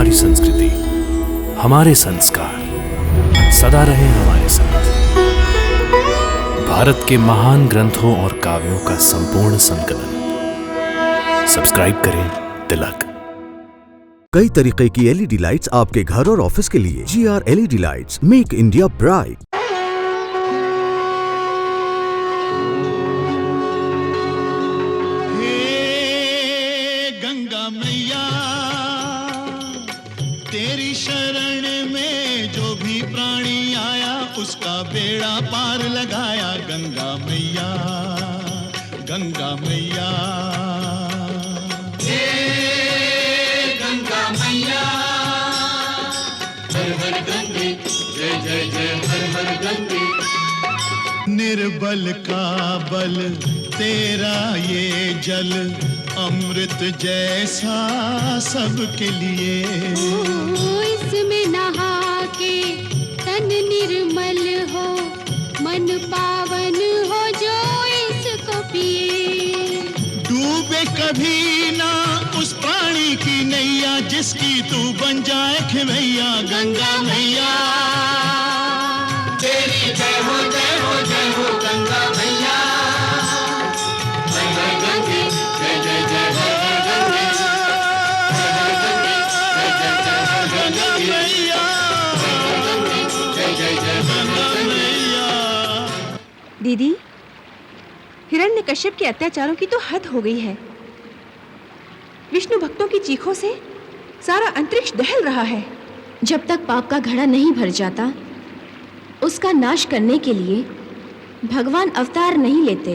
हमारी संस्कृति, हमारे संस्कार सदा रहे हमारे साथ। भारत के महान ग्रंथों और काव्यों का संपूर्ण संकलन। सब्सक्राइब करें तिलक। कई तरीके की एलईडी लाइट्स आपके घर और ऑफिस के लिए। GR LED lights, make India bright. Ganga मैया तेरी शरण में जो भी प्राणी आया उसका बेड़ा पार लगाया। गंगा मैया, गंगा मैया, हे गंगा मैया, हर हर गंगे, जय जय जय हर हर गंगे। निर्बल का बल तेरा ये जल, अमृत जैसा सबके लिए। इसमें नहा के तन निर्मल हो, मन पावन हो जो इसको पिए। डूबे कभी ना उस प्राणी की नैया, जिसकी तू बन जाए खेवैया। गंगा मैया तेरी जय हो जय हो जय हो। गंगा मैया हर हर गंगे, जय जय जय हर हर गंगे, हर हर गंगे, जय जय जय हर हर गंगे, हर हर गंगे, जय जय जय हर हर गंगे। दीदी, हिरण्यकश्यप के अत्याचारों की तो हद हो गई है। विष्णु भक्तों की चीखों से सारा अंतरिक्ष दहल रहा है। जब तक पाप का घड़ा नहीं भर जाता, उसका नाश करने के लिए भगवान अवतार नहीं लेते।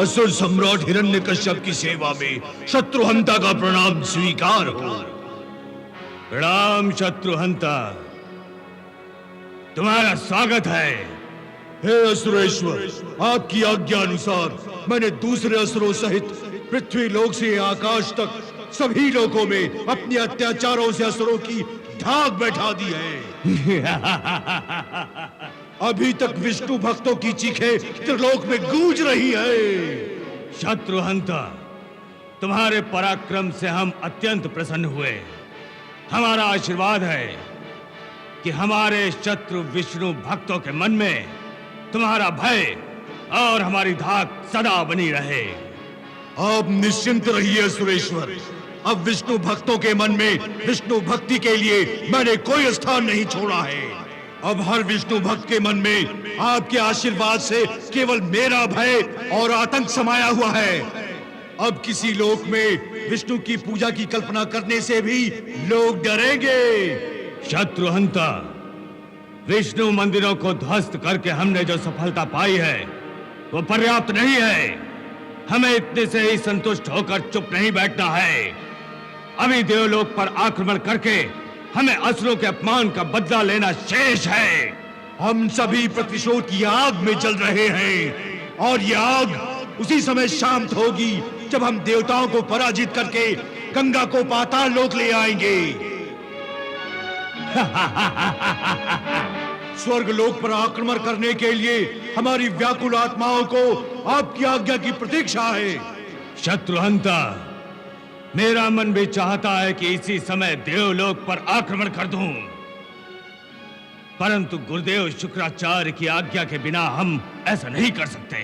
असुर सम्राट हिरण्यकश्यप की सेवा में शत्रुहंता का प्रणाम स्वीकार हो। प्रणाम शत्रुहंता, तुम्हारा स्वागत है। हे असुरेश्वर, आपकी आज्ञा अनुसार मैंने दूसरे असुरों सहित पृथ्वी लोक से आकाश तक सभी लोगों में अपने अत्याचारों से असुरों की धाक बैठा दी है। अभी तक विष्णु भक्तों की चीखें त्रिलोक में गूंज रही है। शत्रुहंता, तुम्हारे पराक्रम से हम अत्यंत प्रसन्न हुए। हमारा आशीर्वाद है कि हमारे शत्रु विष्णु भक्तों के मन में तुम्हारा भय और हमारी धाक सदा बनी रहे। आप निश्चिंत रहिए सुरेश्वर, अब विष्णु भक्तों के मन में विष्णु भक्ति के लिए मैंने कोई स्थान नहीं छोड़ा है। अब हर विष्णु भक्त के मन में आपके आशीर्वाद से केवल मेरा भय और आतंक समाया हुआ है। अब किसी लोक में विष्णु की पूजा की कल्पना करने से भी लोग डरेंगे। शत्रुहंता, विष्णु मंदिरों को ध्वस्त करके हमने जो सफलता पाई है वो पर्याप्त नहीं है। हमें इतने से ही संतुष्ट होकर चुप नहीं बैठना है। अभी देवलोक पर आक्रमण करके हमें असुरों के अपमान का बदला लेना शेष है। हम सभी प्रतिशोध की आग में जल रहे हैं और ये आग उसी समय शांत होगी जब हम देवताओं को पराजित करके गंगा को पाताल लोक ले आएंगे। स्वर्ग लोक पर आक्रमण करने के लिए हमारी व्याकुल आत्माओं को आपकी आज्ञा की प्रतीक्षा है। शत्रुहंता, मेरा मन भी चाहता है कि इसी समय देवलोक पर आक्रमण कर दूं, परंतु गुरुदेव शुक्राचार्य की आज्ञा के बिना हम ऐसा नहीं कर सकते।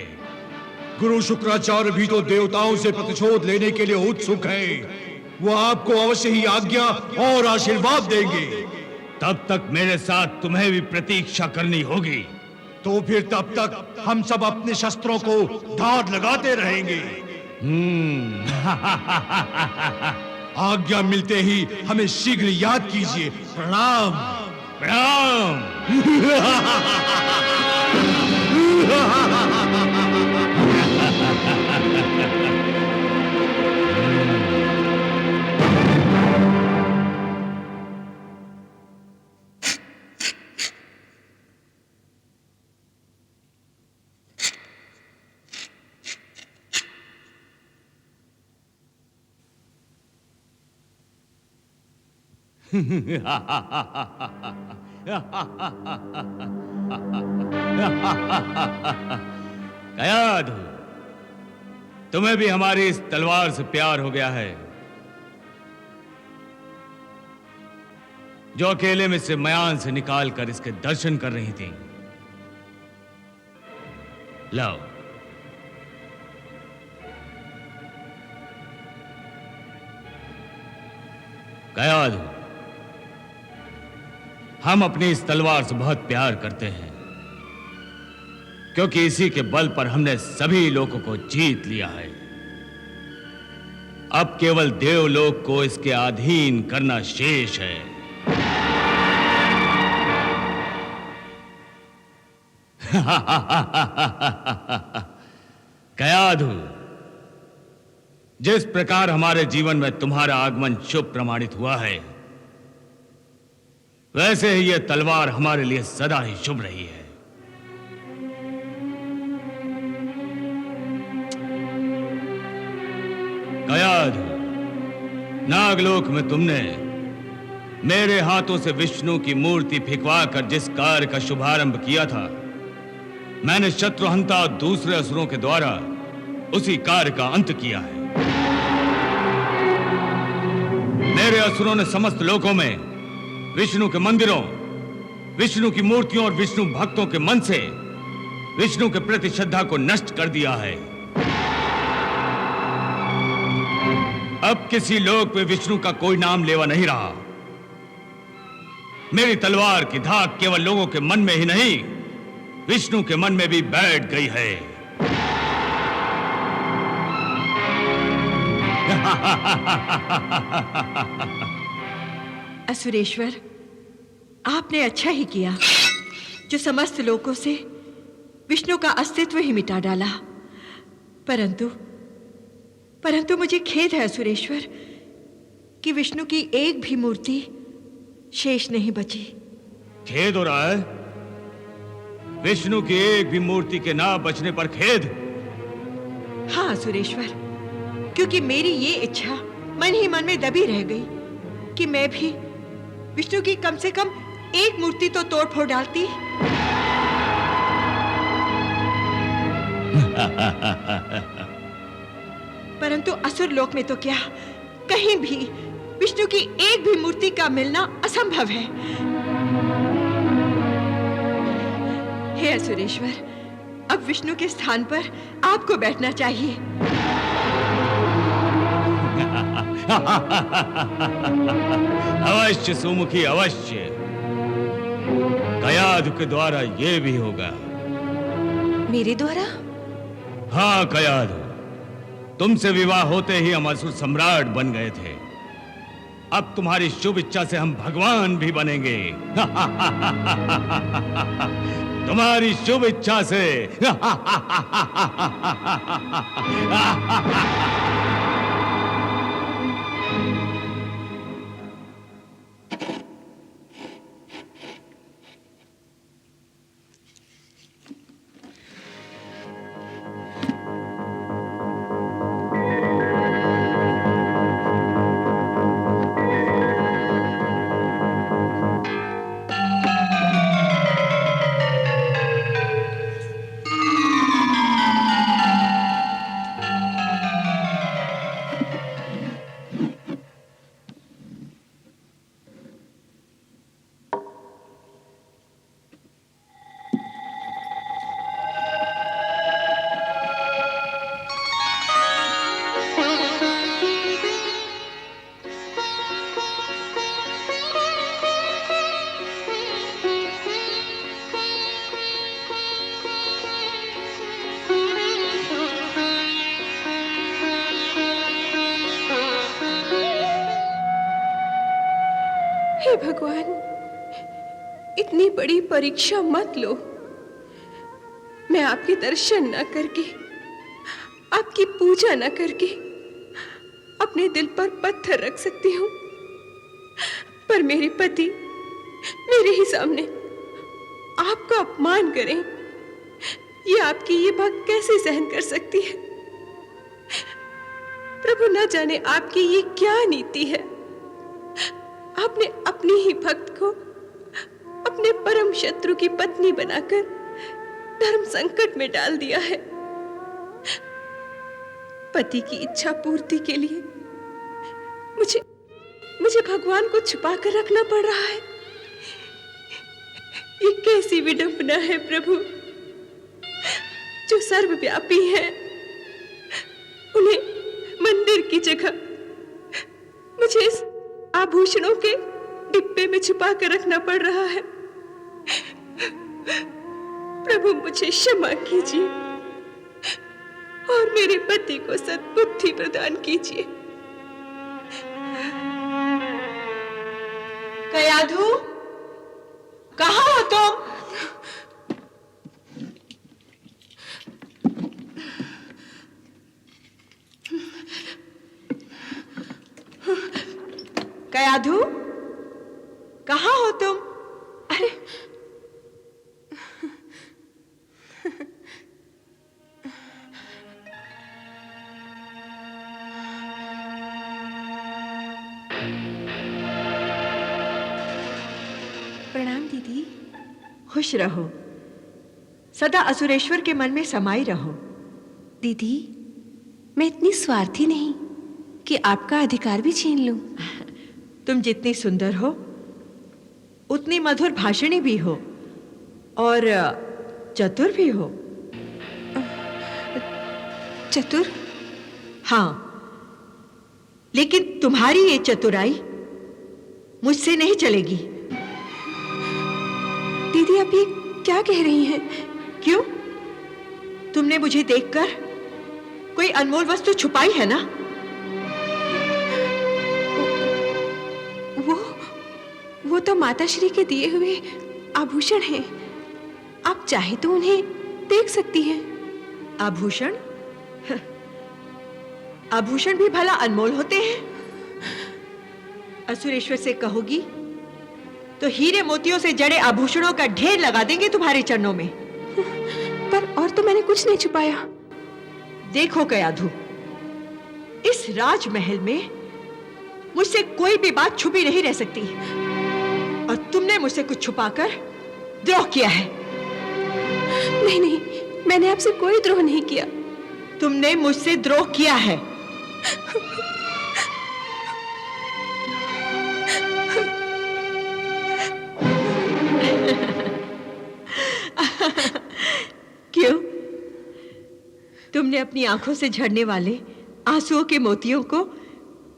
गुरु शुक्राचार्य भी तो देवताओं से प्रतिशोध लेने के लिए उत्सुक हैं। वो आपको अवश्य ही आज्ञा और आशीर्वाद देंगे। तब तक मेरे साथ तुम्हें भी प्रतीक्षा करनी होगी। तो फिर तब तक हम सब अपने शस्त्रों को धार लगाते रहेंगे। आज्ञा मिलते ही हमें शीघ्र याद कीजिए। प्रणाम। प्रणाम। तुम्हें भी हमारी इस तलवार से प्यार हो गया है, जो अकेले में से मयान से निकाल कर इसके दर्शन कर रही थी। लाओ। कयाधु, हम अपनी इस तलवार से बहुत प्यार करते हैं, क्योंकि इसी के बल पर हमने सभी लोगों को जीत लिया है। अब केवल देवलोक को इसके अधीन करना शेष है। कयाधु, जिस प्रकार हमारे जीवन में तुम्हारा आगमन शुभ प्रमाणित हुआ है, वैसे ही यह तलवार हमारे लिए सदा ही शुभ रही है। कयाधु, नागलोक में तुमने मेरे हाथों से विष्णु की मूर्ति फिकवा कर जिस कार्य का शुभारंभ किया था, मैंने शत्रुहंता और दूसरे असुरों के द्वारा उसी कार्य का अंत किया है। मेरे असुरों ने समस्त लोकों में विष्णु के मंदिरों, विष्णु की मूर्तियों और विष्णु भक्तों के मन से विष्णु के प्रति श्रद्धा को नष्ट कर दिया है। अब किसी लोक में विष्णु का कोई नाम लेवा नहीं रहा। मेरी तलवार की धाक केवल लोगों के मन में ही नहीं, विष्णु के मन में भी बैठ गई है। असुरेश्वर, आपने अच्छा ही किया जो समस्त लोकों से विष्णु का अस्तित्व ही मिटा डाला। परंतु मुझे खेद है असुरेश्वर कि विष्णु की एक भी मूर्ति शेष नहीं बची। खेद हो रहा है? विष्णु की एक भी मूर्ति के ना बचने पर खेद? हाँ असुरेश्वर, क्योंकि मेरी ये इच्छा मन ही मन में दबी रह गई कि मैं भी विष्णु की कम से कम एक मूर्ति तो तोड़ फोड़ डालती। परंतु असुर लोक में तो क्या, कहीं भी विष्णु की एक भी मूर्ति का मिलना असंभव है। हे असुरेश्वर, अब विष्णु के स्थान पर आपको बैठना चाहिए। अवश्य सुमुखी, अवश्य। कयाधु के द्वारा यह भी होगा। मेरे द्वारा? हाँ कयाधु, तुमसे विवाह होते ही हम असुर सम्राट बन गए थे। अब तुम्हारी शुभ इच्छा से हम भगवान भी बनेंगे। तुम्हारी शुभ इच्छा से। हे भगवान, इतनी बड़ी परीक्षा मत लो। मैं आपके दर्शन न करके, आपकी पूजा न करके अपने दिल पर पत्थर रख सकती हूँ, पर मेरे पति मेरे ही सामने आपका अपमान करें, ये आपकी ये भक्त कैसे सहन कर सकती है? प्रभु, न जाने आपकी ये क्या नीति है। आपने अपनी ही भक्त को अपने परम शत्रु की पत्नी बनाकर धर्म संकट में डाल दिया है। पति की इच्छा पूर्ति के लिए मुझे मुझे भगवान को छुपा कर रखना पड़ रहा है। ये कैसी विडंबना है प्रभु। जो सर्वव्यापी है उन्हें मंदिर की जगह मुझे इस आभूषणों के डिब्बे में छुपा कर रखना पड़ रहा है। प्रभु मुझे क्षमा कीजिए और मेरे पति को सद्बुद्धि प्रदान कीजिए। कयाधु, कहाँ हो तुम? कयाधु, कहाँ हो तुम? अरे प्रणाम दीदी। खुश रहो, सदा असुरेश्वर के मन में समाई रहो। दीदी, मैं इतनी स्वार्थी नहीं कि आपका अधिकार भी छीन लूं। तुम जितनी सुंदर हो उतनी मधुर भाषणी भी हो और चतुर भी हो। चतुर? हाँ, लेकिन तुम्हारी ये चतुराई मुझसे नहीं चलेगी। दीदी, आप ये क्या कह रही हैं? क्यों? तुमने मुझे देखकर कोई अनमोल वस्तु छुपाई है ना? वो तो माताश्री के दिए हुए आभूषण हैं। आप चाहे तो उन्हें देख सकती हैं। आभूषण? आभूषण भी भला अनमोल होते हैं? असुरेश्वर से कहोगी तो हीरे मोतियों से जड़े आभूषणों का ढेर लगा देंगे तुम्हारे चरणों में। पर और तो मैंने कुछ नहीं छुपाया। देखो कयाधु, इस राजमहल में मुझसे कोई भी बात छुपी नहीं रह सकती और तुमने मुझसे कुछ छुपाकर द्रोह किया है। नहीं नहीं, मैंने आपसे कोई द्रोह नहीं किया। तुमने मुझसे द्रोह किया है। क्यों? तुमने अपनी आंखों से झड़ने वाले आंसुओं के मोतियों को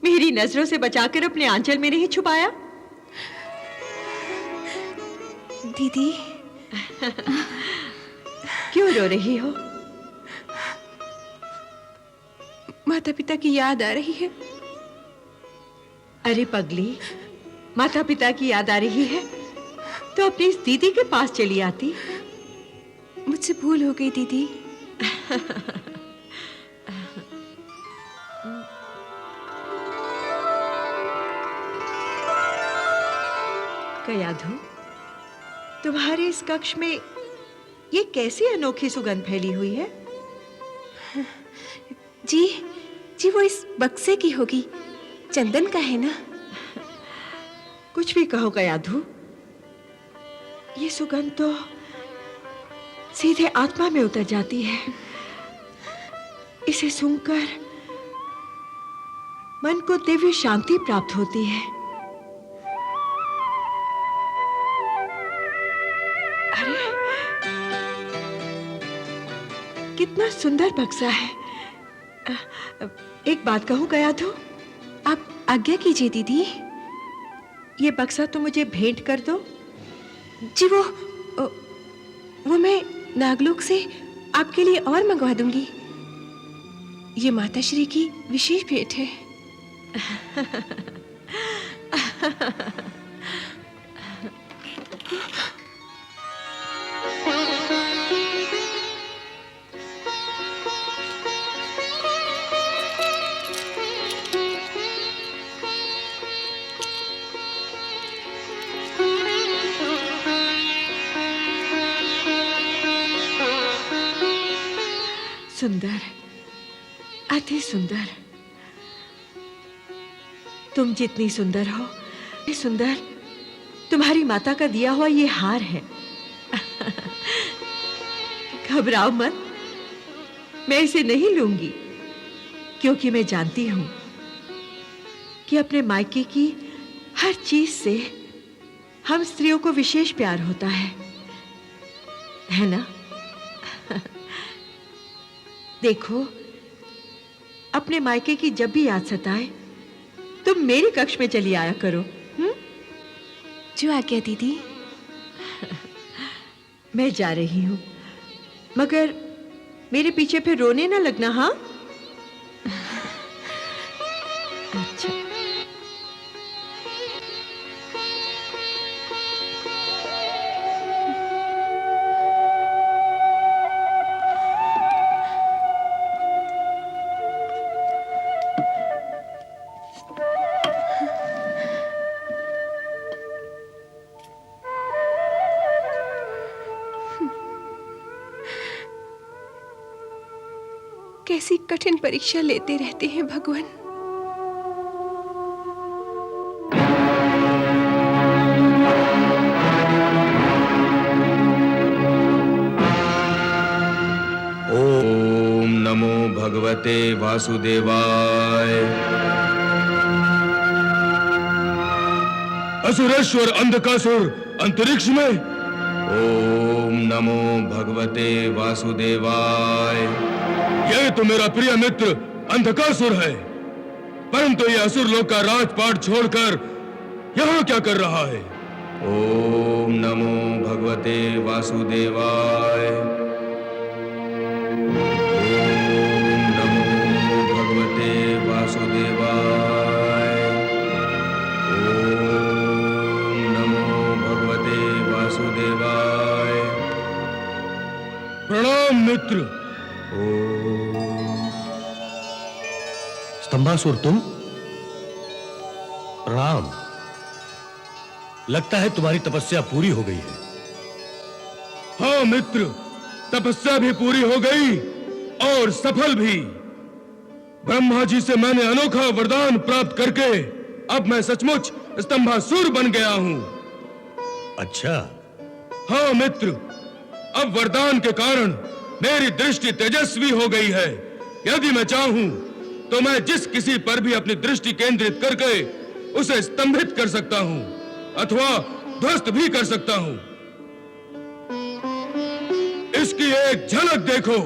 मेरी नजरों से बचाकर अपने आंचल में नहीं छुपाया? दीदी, क्यों रो रही हो? माता पिता की याद आ रही है। अरे पगली, माता पिता की याद आ रही है तो अपनी इस दीदी के पास चली आती। मुझसे भूल हो गई दीदी। कयाधु, तुम्हारे इस कक्ष में ये कैसी अनोखी सुगंध फैली हुई है? जी जी, वो इस बक्से की होगी, चंदन का है ना। कुछ भी कहो कयाधु, ये सुगंध तो सीधे आत्मा में उतर जाती है। इसे सूंघकर मन को दिव्य शांति प्राप्त होती है। अरे, कितना सुंदर बक्सा है। एक बात कहूं कयाधु? आप आज्ञा कीजिए दीदी। ये बक्सा तो मुझे भेंट कर दो। जी, वो मैं नागलोक से आपके लिए और मंगवा दूंगी। ये माताश्री की विशेष भेंट है। सुंदर, अति सुंदर। तुम जितनी सुंदर हो, ये सुंदर तुम्हारी माता का दिया हुआ ये हार है। घबराओ मत, मैं इसे नहीं लूंगी। क्योंकि मैं जानती हूं कि अपने मायके की हर चीज से हम स्त्रियों को विशेष प्यार होता है ना? देखो, अपने मायके की जब भी याद सताए तुम मेरे कक्ष में चली आया करो। जो आज्ञा दीदी। मैं जा रही हूं, मगर मेरे पीछे फिर रोने ना लगना। हाँ? अच्छा। कैसी कठिन परीक्षा लेते रहते हैं भगवान। ओम नमो भगवते वासुदेवाय। असुरेश्वर अंधकासुर अंतरिक्ष में। ओम नमो भगवते वासुदेवाय। यह तो मेरा प्रिय मित्र अंधकासुर है, परंतु यह असुर लोक का राजपाट छोड़कर यहाँ क्या कर रहा है? ओम नमो भगवते वासुदेवाय। ओम नमो भगवते वासुदेवाय। ओम नमो भगवते वासुदेवाय। प्रणाम मित्र। स्तंभासुर, तुम? प्रणाम। लगता है तुम्हारी तपस्या पूरी हो गई है। हाँ मित्र, तपस्या भी पूरी हो गई और सफल भी। ब्रह्मा जी से मैंने अनोखा वरदान प्राप्त करके अब मैं सचमुच स्तंभासुर बन गया हूं। अच्छा। हाँ मित्र, अब वरदान के कारण मेरी दृष्टि तेजस्वी हो गई है। यदि मैं चाहूं तो मैं जिस किसी पर भी अपनी दृष्टि केंद्रित करके उसे स्तंभित कर सकता हूं अथवा ध्वस्त भी कर सकता हूं। इसकी एक झलक देखो।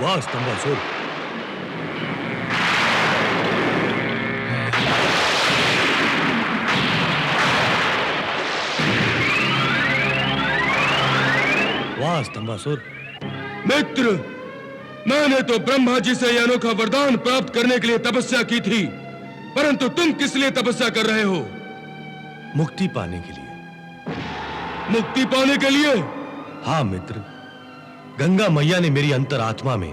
वाह स्तंभासुर, वाह स्तंभासुर। मित्र, मैंने तो ब्रह्मा जी से यह अनोखा वरदान प्राप्त करने के लिए तपस्या की थी, परंतु तुम किस लिए तपस्या कर रहे हो? मुक्ति पाने के लिए। मुक्ति पाने के लिए? हाँ मित्र, गंगा मैया ने मेरी अंतरात्मा में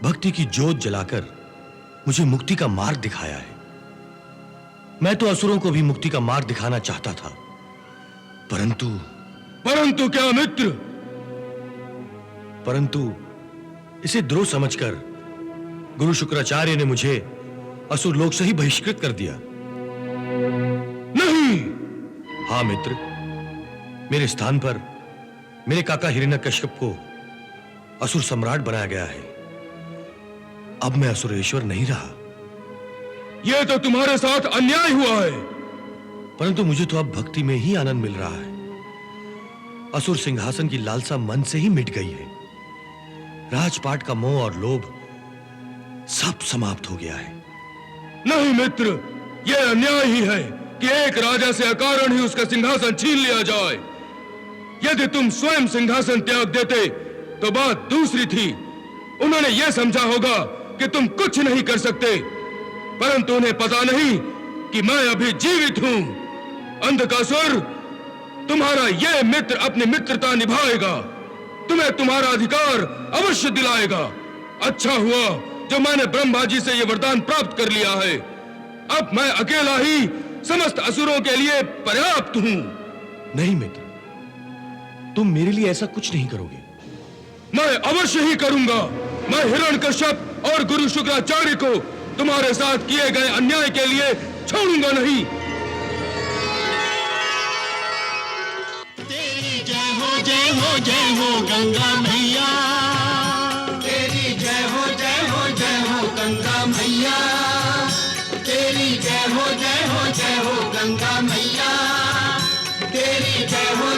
भक्ति की ज्योत जलाकर मुझे मुक्ति का मार्ग दिखाया है। मैं तो असुरों को भी मुक्ति का मार्ग दिखाना चाहता था, परंतु क्या मित्र? परंतु इसे द्रोह समझकर गुरु शुक्राचार्य ने मुझे असुर लोक से ही बहिष्कृत कर दिया। नहीं। हाँ मित्र, मेरे स्थान पर मेरे काका हिरण्यकश्यप को असुर सम्राट बनाया गया है। अब मैं असुरेश्वर नहीं रहा। यह तो तुम्हारे साथ अन्याय हुआ है। परंतु मुझे तो अब भक्ति में ही आनंद मिल रहा है। असुर सिंहासन की लालसा मन से ही मिट गई है। राजपाट का मोह और लोभ सब समाप्त हो गया है। नहीं मित्र, यह अन्याय ही है कि एक राजा से अकारण ही उसका सिंहासन छीन लिया जाए। यदि तुम स्वयं सिंहासन त्याग देते तो बात दूसरी थी। उन्होंने यह समझा होगा कि तुम कुछ नहीं कर सकते, परंतु उन्हें पता नहीं कि मैं अभी जीवित हूं। अंधकासुर, तुम्हारा यह मित्र अपनी मित्रता निभाएगा, तुम्हें तुम्हारा अधिकार अवश्य दिलाएगा। अच्छा हुआ जो मैंने ब्रह्मा जी से यह वरदान प्राप्त कर लिया है। अब मैं अकेला ही समस्त असुरों के लिए पर्याप्त हूं। नहीं मित्र, तुम मेरे लिए ऐसा कुछ नहीं करोगे। मैं अवश्य ही करूंगा। मैं हिरण्यकश्यप और गुरु शुक्राचार्य को तुम्हारे साथ किए गए अन्याय के लिए छोड़ूंगा नहीं। तेरी जय हो गंगा मैया, तेरी जय हो गंगा मैया, तेरी जय हो गंगा मैया, तेरी जय हो